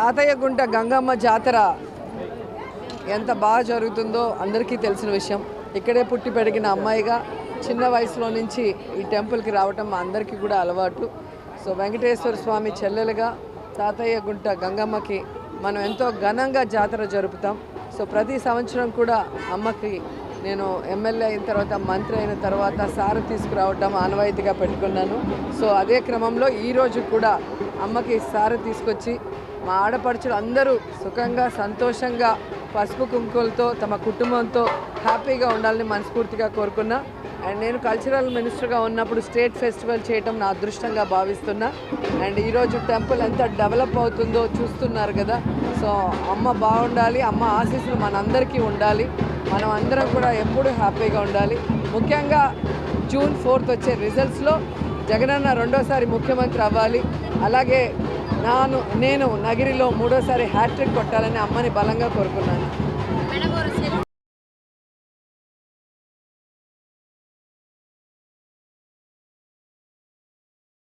తాతయ్యగుంట గంగమ్మ జాతర ఎంత బాగా జరుగుతుందో అందరికీ తెలిసిన విషయం. ఇక్కడే పుట్టి పెరిగిన అమ్మాయిగా చిన్న వయసులో నుంచి ఈ టెంపుల్కి రావటం మా అందరికీ కూడా అలవాటు. సో వెంకటేశ్వర స్వామి చెల్లెలుగా తాతయ్యగుంట గంగమ్మకి మనం ఎంతో ఘనంగా జాతర జరుపుతాం. సో ప్రతి సంవత్సరం కూడా అమ్మకి నేను ఎమ్మెల్యే అయిన తర్వాత మంత్రి అయిన తర్వాత సారు తీసుకురావటం ఆనవాయితీగా పెట్టుకున్నాను. సో అదే క్రమంలో ఈరోజు కూడా అమ్మకి సారు తీసుకొచ్చి మా ఆడపడుచులు అందరూ సుఖంగా సంతోషంగా పసుపు కుంకులతో తమ కుటుంబంతో హ్యాపీగా ఉండాలని మనస్ఫూర్తిగా కోరుకున్నా. అండ్ నేను కల్చరల్ మినిస్టర్గా ఉన్నప్పుడు స్టేట్ ఫెస్టివల్ చేయటం నా అదృష్టంగా భావిస్తున్నా. అండ్ ఈరోజు టెంపుల్ ఎంత డెవలప్ అవుతుందో చూస్తున్నారు కదా. సో అమ్మ బాగుండాలి, అమ్మ ఆశీస్సులు మనందరికీ ఉండాలి, మనం అందరం కూడా ఎప్పుడూ హ్యాపీగా ఉండాలి. ముఖ్యంగా జూన్ 4th వచ్చే రిజల్ట్స్లో జగనన్న రెండోసారి ముఖ్యమంత్రి అవ్వాలి. అలాగే నేను నగిరిలో 3వ సారి హ్యాట్రిక్ కొట్టాలని అమ్మని బలంగా కోరుకున్నాను.